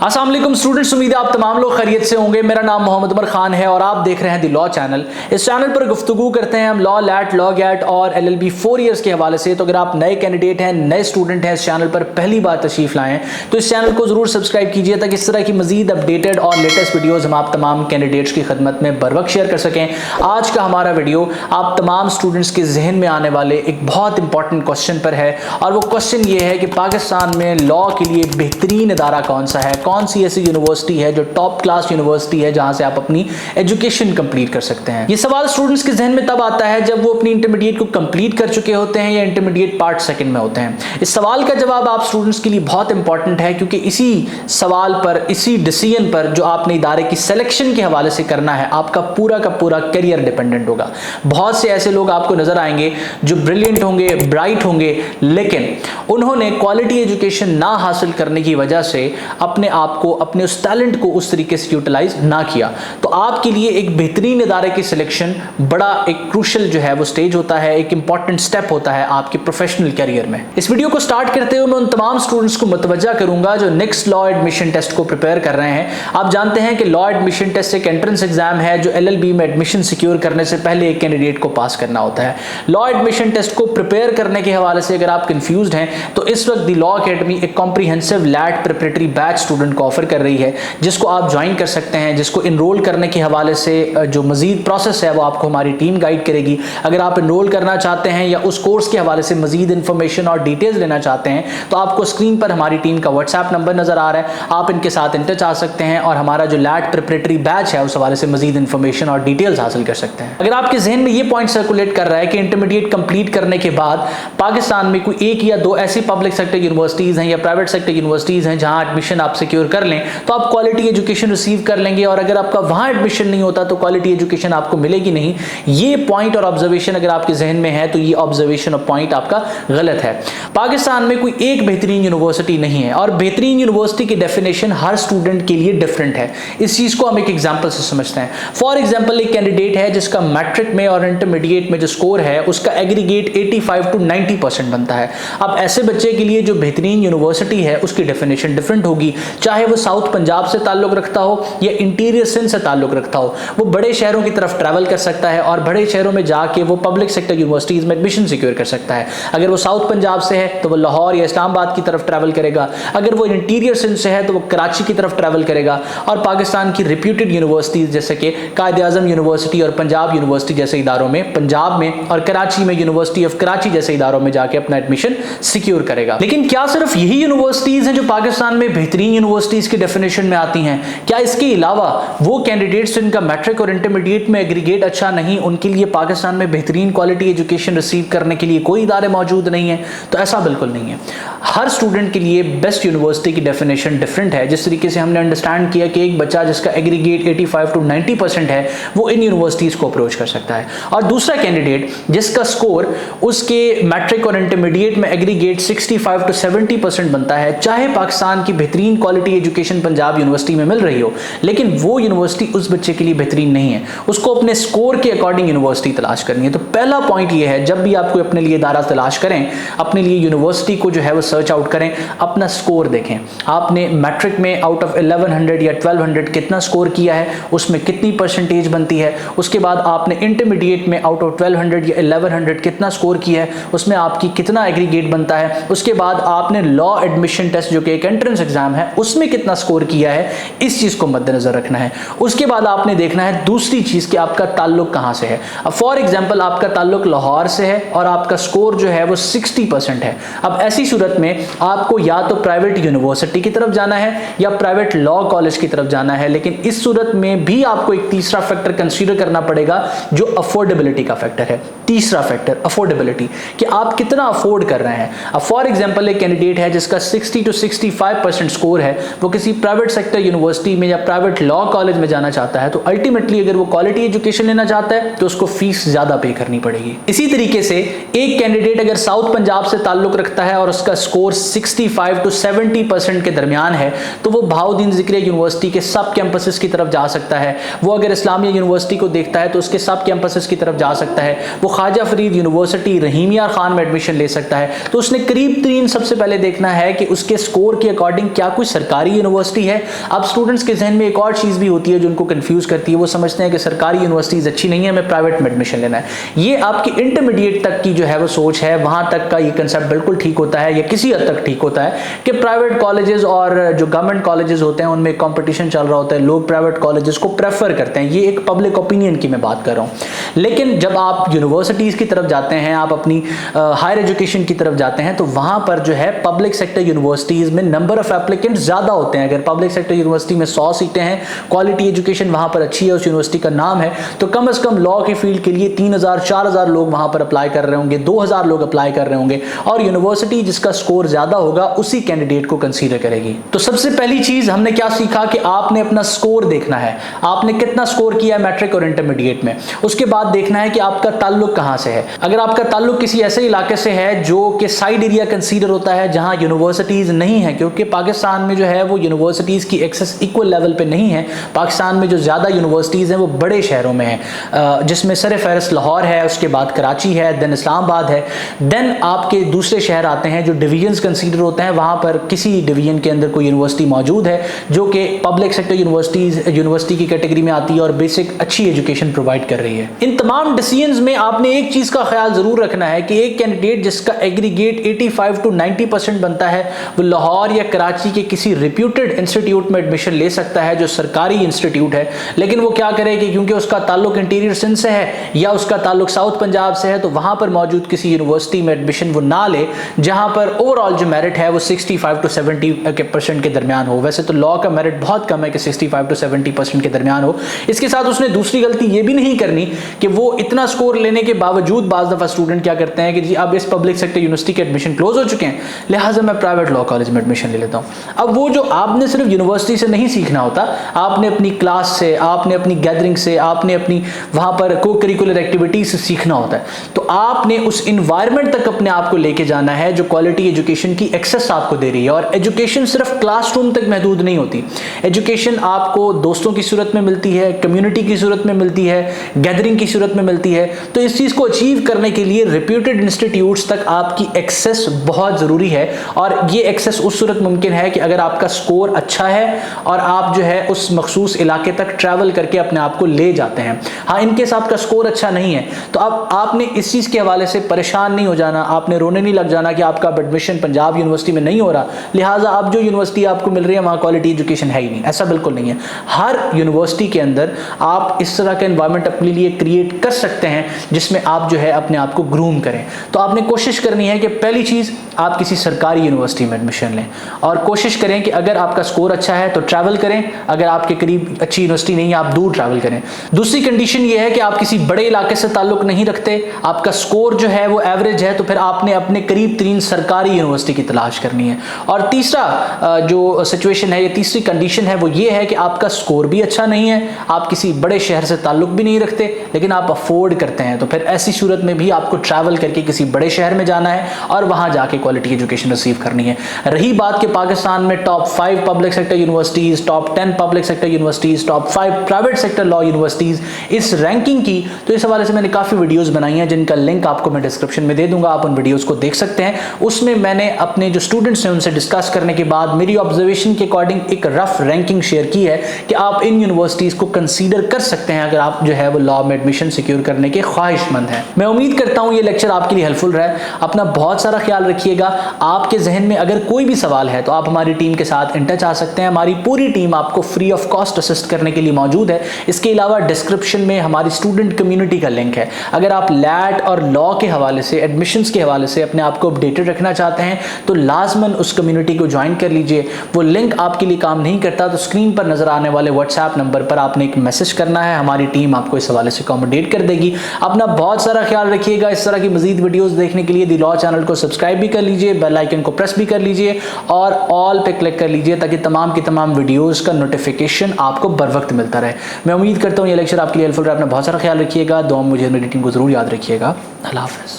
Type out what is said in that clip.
अस्सलाम वालेकुम स्टूडेंट्स, उम्मीद है आप तमाम लोग खैरियत से होंगे। मेरा नाम मोहम्मद उमर खान है और आप देख रहे हैं द लॉ चैनल। इस चैनल पर गुफ्तगू करते हैं हम लॉ, लैट, लॉ गैट और LLB 4 ईयर्स के हवाले से। तो अगर आप नए कैंडिडेट हैं, नए स्टूडेंट हैं, इस चैनल पर पहली बार तशरीफ लाएं तो इस चैनल को जरूर सब्सक्राइब कीजिए ताकि इस तरह की मजीद अपडेटेड और लेटेस्ट वीडियोज़ हम आप तमाम कैंडिडेट्स की खदमत में बर वक्त शेयर कर सकें। आज का हमारा वीडियो आप तमाम स्टूडेंट्स के जहन में आने वाले एक बहुत इंपॉर्टेंट क्वेश्चन पर है और वो क्वेश्चन ये है कि पाकिस्तान में लॉ के लिए बेहतरीन इदारा कौन सा है, कौन सी ऐसी यूनिवर्सिटी है जो टॉप क्लास यूनिवर्सिटी है जहां से आप अपनी एजुकेशन कंप्लीट कर सकते हैं। ये सवाल स्टूडेंट्स के जहन में तब आता है जब वो अपनी इंटरमीडिएट को कंप्लीट कर चुके होते हैं या इंटरमीडिएट पार्ट सेकंड में होते हैं। इस सवाल का जवाब आप स्टूडेंट्स के लिए बहुत इंपॉर्टेंट है क्योंकि इसी सवाल पर, इसी डिसीजन पर जो आपने इदारे की सिलेक्शन के हवाले से करना है, आपका पूरा का पूरा करियर डिपेंडेंट होगा। बहुत से ऐसे लोग आपको नजर आएंगे जो ब्रिलियंट होंगे, ब्राइट होंगे, लेकिन उन्होंने क्वालिटी एजुकेशन ना हासिल करने की वजह से अपने आप को, अपने उस टैलेंट को उस तरीके से यूटिलाइज ना किया। तो आपके लिए एक बेहतरीन इदारे की सिलेक्शन बड़ा एक क्रूशल जो है वो स्टेज होता है, एक इंपॉर्टेंट स्टेप होता है आपके प्रोफेशनल करियर में। इस वीडियो को स्टार्ट करते हुए मैं उन तमाम स्टूडेंट्स को मुतवज्जा करूंगा जो नेक्स्ट लॉ एडमिशन टेस्ट को प्रिपेयर कर रहे हैं। आप जानते हैं कि लॉ एडमिशन टेस्ट एक एंट्रेंस एग्जाम है जो LLB में एडमिशन सिक्योर करने से पहले एक कैंडिडेट को पास करना होता है। लॉ एडमिशन टेस्ट को प्रिपेयर करने के हवाले से अगर आप कंफ्यूज्ड हैं तो इस वक्त दी लॉ अकेडमी एक comprehensive LAT preparatory batch student को ऑफर कर रही है जिसको आप ज्वाइन कर सकते हैं, जिसको इनरोल करने के हवाले से जो मजीद प्रोसेस है वो आपको हमारी टीम गाइड करेगी। अगर आप इनरोल करना चाहते हैं या उस कोर्स के हवाले से मजीद इंफॉर्मेशन और डिटेल्स लेना चाहते हैं तो आपको स्क्रीन पर हमारी टीम का व्हाट्सएप नंबर नजर आ रहा है, आप इनके साथ इन टच आ सकते हैं और हमारा जो लैट प्रिपरेटरी बैच है उस हवाले से मजीद इंफॉर्मेशन और डिटेल्स हासिल कर सकते हैं। अगर आपके जहन में ये पॉइंट सर्कुलेट कर रहा है कि इंटरमीडिएट कंप्लीट करने के बाद पाकिस्तान में कोई एक या दो ऐसी पब्लिक सेक्टर यूनिवर्सिटीज हैं या प्राइवेट सेक्टर यूनिवर्सिटीज हैं जहां एडमिशन आप सिक्योर कर लें तो आप क्वालिटी एजुकेशन रिसीव कर लेंगे, और अगर आपका वहां एडमिशन नहीं होता तो क्वालिटी एजुकेशन आपको मिलेगी नहीं। ये पॉइंट और ऑब्जर्वेशन अगर आपके जहन में है तो ये ऑब्जर्वेशन और पॉइंट आपका गलत है। पाकिस्तान में कोई एक बेहतरीन यूनिवर्सिटी नहीं है और बेहतरीन यूनिवर्सिटी की डेफिनेशन हर स्टूडेंट के लिए डिफरेंट है। इस चीज को हम एक एग्जांपल से समझते हैं। फॉर एग्जांपल, एक कैंडिडेट है जिसका मैट्रिक में और इंटरमीडिएट में जो स्कोर है उसका एग्रीगेट 85 to 90% बनता है। अब ऐसे बच्चे के लिए जो बेहतरीन यूनिवर्सिटी है उसकी डेफिनेशन डिफरेंट होगी, चाहे वो साउथ पंजाब से ताल्लुक रखता हो या इंटीरियर सिंध से ताल्लुक रखता हो। वो बड़े शहरों की तरफ ट्रैवल कर सकता है और बड़े शहरों में जाके वो पब्लिक सेक्टर यूनिवर्सिटीज में एडमिशन सिक्योर कर सकता है। अगर वो साउथ पंजाब से है तो वो लाहौर या इस्लामाबाद की तरफ ट्रैवल करेगा, अगर वो इंटीरियर सिंध से है तो वो कराची की तरफ ट्रैवल करेगा और पाकिस्तान की रिप्यूटेड यूनिवर्सिटीज जैसे कि कायद-ए-आज़म यूनिवर्सिटी और पंजाब यूनिवर्सिटी जैसे इदारों में, पंजाब में और कराची में यूनिवर्सिटी ऑफ कराची जैसे इदारों में जाके अपना एडमिशन सिक्योर करेगा। लेकिन क्या सिर्फ यही यूनिवर्सिटीज हैं जो पाकिस्तान में बेहतरीन यूनिवर्सिटीज की डेफिनेशन में आती हैं? क्या इसके अलावा वो कैंडिडेट्स जिनका मैट्रिक और इंटरमीडिएट में एग्रीगेट अच्छा नहीं, उनके लिए पाकिस्तान में बेहतरीन क्वालिटी एजुकेशन रिसीव करने के लिए कोई इदारे मौजूद नहीं है? तो ऐसा बिल्कुल नहीं है। हर स्टूडेंट के लिए बेस्ट यूनिवर्सिटी की डेफिनेशन डिफरेंट है। जिस तरीके से हमने अंडरस्टैंड किया कि एक बच्चा जिसका एग्रीगेट 85 to 90% है वो इन यूनिवर्सिटीज को अप्रोच कर सकता है, और दूसरा कैंडिडेट जिसका स्कोर उसके मैट्रिक और इंटरमीडिएट में एग्रीगेट 65 to 70% बनता है, चाहे पाकिस्तान की बेहतरीन क्वालिटी एजुकेशन पंजाब यूनिवर्सिटी में मिल रही हो, लेकिन वो यूनिवर्सिटी उस बच्चे के लिए बेहतरीन नहीं है। उसको अपने स्कोर के अकॉर्डिंग यूनिवर्सिटी तलाश करनी है। तो पहला पॉइंट ये है, जब भी आपको अपने लिए इदारा तलाश करें, अपने लिए यूनिवर्सिटी को जो है वो सर्च आउट करें, अपना स्कोर देखें। आपने मैट्रिक में आउट ऑफ 1100 या 1200 कितना स्कोर किया है, उसमें कितनी परसेंटेज बनती है। उसके बाद आपने इंटरमीडिएट में आउट ऑफ 1200 या 1100 कितना स्कोर किया है, उसमें आपकी कितना एग्रीगेट बनता है। उसके बाद आपने लॉ एडमिशन टेस्ट जो कि एक एंट्रेंस एग्जाम है उसमें कितना स्कोर किया है, इस चीज को मद्देनजर रखना है। उसके बाद आपने देखना है दूसरी चीज कि आपका ताल्लुक कहां से है। अब फॉर एग्जांपल आपका ताल्लुक लाहौर से है और आपका स्कोर जो है वो 60% है। अब ऐसी सूरत में आपको या तो प्राइवेट यूनिवर्सिटी की तरफ जाना है या प्राइवेट लॉ कॉलेज की तरफ जाना है, लेकिन इस सूरत में भी आपको एक तीसरा फैक्टर कंसीडर करना पड़ेगा जो अफोर्डेबिलिटी का फैक्टर है। तीसरा फैक्टर अफोर्डेबिलिटी, कि आप कितना अफोर्ड कर रहे हैं। अब फॉर एग्जांपल एक कैंडिडेट है जिसका 60 to 65% स्कोर है, वो किसी प्राइवेट सेक्टर यूनिवर्सिटी में या प्राइवेट लॉ कॉलेज में जाना चाहता है, तो अल्टीमेटली अगर वो क्वालिटी एजुकेशन लेना चाहता है तो उसको फीस ज्यादा पे करनी पड़ेगी। इसी तरीके से एक कैंडिडेट अगर साउथ पंजाब से ताल्लुक रखता है और उसका स्कोर 65 to 70% के दरमियान है तो वो बहाउद्दीन ज़िक्रिया यूनिवर्सिटी के सब कैंपसेस की तरफ जा सकता है। वो अगर इस्लामिया यूनिवर्सिटी को देखता है तो उसके सब कैंपसेस की तरफ जा सकता है। वो ख्वाजा फरीद यूनिवर्सिटी रहीमिया खान में एडमिशन ले सकता है। तो उसने करीब तरीन सबसे पहले देखना है कि उसके स्कोर के अकॉर्डिंग क्या कोई सरकारी सरकारी यूनिवर्सिटी है। अब स्टूडेंट्स के जहन में एक और चीज़ भी होती है जो उनको कंफ्यूज करती है, वो समझते हैं कि सरकारी यूनिवर्सिटीज़ अच्छी नहीं है, हमें प्राइवेट में एडमिशन लेना है। ये आपकी इंटरमीडिएट तक की जो है वो सोच है, वहाँ तक का ये कंसेप्ट बिल्कुल ठीक होता है, या किसी हद तक ठीक होता है कि प्राइवेट कॉलेजेस और जो गवर्नमेंट कॉलेजेस होते हैं उनमें कंपटीशन चल रहा होता है, लोग प्राइवेट कॉलेजेस को प्रेफर करते हैं। ये एक पब्लिक ओपिनियन की मैं बात कर रहा हूँ। लेकिन जब आप यूनिवर्सिटीज़ की तरफ जाते हैं, आप अपनी हायर एजुकेशन की तरफ जाते हैं, तो वहाँ पर जो है पब्लिक सेक्टर यूनिवर्सिटीज़ में नंबर ऑफ एप्लीकेंट्स ज़्यादा होते हैं। अगर पब्लिक सेक्टर यूनिवर्सिटी में 100 सीटें हैं, क्वालिटी एजुकेशन वहाँ पर अच्छी है, उस यूनिवर्सिटी का नाम है, तो कम से कम लॉ के फील्ड के लिए 3000 4000 लोग वहाँ पर अप्लाई कर रहे होंगे, 2000 लोग अप्लाई कर रहे होंगे, और यूनिवर्सिटी जिसका स्कोर ज़्यादा होगा उसी कैंडिडेट को कंसीडर करेगी। तो सबसे पहली चीज़ हमने क्या सीखा कि आपने अपना स्कोर देखना है, आपने कितना स्कोर किया है मैट्रिक और इंटरमीडिएट में। उसके बाद देखना है कि आपका ताल्लुक कहाँ से है। अगर आपका ताल्लुक किसी ऐसे इलाके से है जो कि साइड एरिया कंसीडर होता है, जहाँ यूनिवर्सिटीज़ नहीं है, क्योंकि पाकिस्तान में जो है वो यूनिवर्सिटीज़ की एक्सेस इक्वल लेवल पे नहीं है। पाकिस्तान में जो ज़्यादा यूनिवर्सिटीज़ हैं वो बड़े शहरों में हैं, जिसमें सर-ए-फ़हरिस्त लाहौर है, उसके बाद कराची है, देन इस्लामाबाद है, देन आपके दूसरे शहर आते हैं जो डिवीजन्स कंसीडर होते हैं। वहाँ पर किसी डिवीजन के अंदर कोई यूनिवर्सिटी मौजूद है जो कि पब्लिक सेक्टर यूनिवर्सिटी की कैटेगरी में आती है और बेसिक अच्छी एजुकेशन प्रोवाइड कर रही है। इन तमाम डिसीजंस में आपने एक चीज़ का ख्याल ज़रूर रखना है कि एक कैंडिडेट जिसका एग्रीगेट 85 to 90% बनता है, वो लाहौर या कराची के किसी रिप्यूटेड इंस्टीट्यूट में एडमिशन ले सकता है जो सरकारी इंस्टीट्यूट है। लेकिन वो क्या करे कि क्योंकि उसका ताल्लुक इंटीरियर सिंध से है या उसका ताल्लुक साउथ पंजाब से है, तो वहाँ पर मौजूद किसी यूनिवर्सिटी में एडमिशन वो ना ले जहाँ पर ओवरऑल जो मेरिट है वो 65 to 70% के दरमियान हो। वैसे तो लॉ का मेरिट बहुत कम है कि 65 to 70% के दरमियान हो। इसके साथ उसने दूसरी गलती ये भी नहीं करनी कि वो इतना स्कोर लेने के बावजूद बाज़ दफ़ा स्टूडेंट क्या करते हैं कि जी अब इस पब्लिक सेक्टर यूनिवर्सिटी के एडमिशन क्लोज हो चुके हैं, लिहाजा मैं प्राइवेट लॉ कॉलेज में एडमिशन ले लेता हूँ। अब वो जो आपने सिर्फ यूनिवर्सिटी से नहीं सीखना होता, आपने अपनी क्लास से, आपने अपनी गैदरिंग से, आपने अपनी वहाँ पर को करिकुलर एक्टिविटीज से सीखना होता है। तो आपने उस इन्वायरमेंट तक अपने आप को लेके जाना है जो क्वालिटी एजुकेशन की एक्सेस आपको दे रही है। और एजुकेशन सिर्फ क्लासरूम तक महदूद नहीं होती, एजुकेशन आपको दोस्तों की सूरत में मिलती है, कम्युनिटी की सूरत में मिलती है, गैदरिंग की सूरत में मिलती है। तो इस चीज़ को अचीव करने के लिए रिप्यूटेड इंस्टीट्यूट्स तक आपकी एक्सेस बहुत ज़रूरी है। और ये एक्सेस उस सूरत मुमकिन है कि अगर आपका स्कोर अच्छा है और आप जो है उस मखसूस इलाके तक ट्रैवल करके अपने आप को ले जाते हैं। हाँ, इनकेस आपका स्कोर अच्छा नहीं है तो अब आपने इस चीज़ के हवाले से परेशान नहीं हो जाना, आपने रोने नहीं लग जाना कि आपका एडमिशन पंजाब यूनिवर्सिटी में नहीं हो रहा, लिहाजा अब जो यूनिवर्सिटी आपको मिल रही है वहाँ क्वालिटी एजुकेशन है ही नहीं। ऐसा बिल्कुल नहीं है। हर यूनिवर्सिटी के अंदर आप इस तरह का एनवायरनमेंट अपने लिए क्रिएट कर सकते हैं जिसमें आप जो है अपने आप को ग्रूम करें। तो आपने कोशिश करनी है कि पहली चीज़ आप किसी सरकारी यूनिवर्सिटी में एडमिशन लें और कोशिश करें कि अगर आपका स्कोर अच्छा है तो ट्रैवल करें, अगर आपके करीब अच्छी यूनिवर्सिटी नहीं है आप दूर ट्रैवल करें। दूसरी कंडीशन ये है कि आप किसी बड़े इलाके से ताल्लुक नहीं रखते, आपका स्कोर जो है वो एवरेज है, तो फिर आपने अपने करीब तरीन सरकारी यूनिवर्सिटी की तलाश करनी है। और तीसरा जो सिचुएशन है, ये तीसरी कंडीशन है, वो ये है कि आपका स्कोर भी अच्छा नहीं है, आप किसी बड़े शहर से ताल्लुक भी नहीं रखते, लेकिन आप अफोर्ड करते हैं, तो फिर ऐसी सूरत में भी आपको ट्रैवल करके किसी बड़े शहर में जाना है और वहां जाके क्वालिटी एजुकेशन रिसीव करनी है। रही बात कि पाकिस्तान में top 5 public sector universities, top 10 public sector universities, top 5 private sector law universities, इस रैंकिंग की, तो इस हवाले से मैंने काफ़ी वीडियोस बनाई हैं जिनका लिंक आपको मैं डिस्क्रिप्शन में दे दूंगा, आप उन वीडियोस को देख सकते हैं। उसमें मैंने अपने जो स्टूडेंट्स हैं उनसे डिस्कस करने के बाद मेरी ऑब्जर्वेशन के अकॉर्डिंग एक रफ रैंकिंग शेयर की है कि आप इन यूनिवर्सिटीज़ को कंसीडर कर सकते हैं अगर आप जो है वो लॉ में एडमिशन सिक्योर करने के ख्वाहिशमंद हैं। मैं उम्मीद करता हूँ ये लेक्चर आपके लिए हेल्पफुल रहा है। अपना बहुत सारा ख्याल रखिएगा। आपके जहन में अगर कोई भी सवाल है तो आप हमारी टीम के साथ इन टच आ सकते हैं। हमारी पूरी टीम आपको फ्री ऑफ कॉस्ट असिस्ट करने के लिए मौजूद है। इसके अलावा डिस्क्रिप्शन में हमारी स्टूडेंट कम्युनिटी का लिंक है। अगर आप लैट और लॉ के हवाले से, एडमिशन्स के हवाले से अपने आप को अपडेटेड रखना चाहते हैं तो लाजमन उस कम्युनिटी को ज्वाइन कर लीजिए। वो लिंक आपके लिए काम नहीं करता तो स्क्रीन पर नजर आने वाले व्हाट्सएप नंबर पर आपने एक मैसेज करना है, हमारी टीम आपको इस हवाले से अकोमोडेट कर देगी। अपना बहुत सारा ख्याल रखिएगा। इस तरह की मजीद वीडियोस देखने के लिए दी लॉ चैनल को सब्सक्राइब भी कर लीजिए, बेल आइकन को प्रेस भी कर लीजिए और ऑल पे क्लिक कर लीजिए ताकि तमाम की तमाम वीडियोस का नोटिफिकेशन आपको बर वक्त मिलता रहे। मैं उम्मीद करता हूँ ये लेक्चर आपके लिए हेल्पफुल रहा। अपना बहुत सारा ख्याल रखिएगा। दुआ मुझे मेरी टीम को जरूर याद रखिएगा। अल्लाह हाफ़िज़।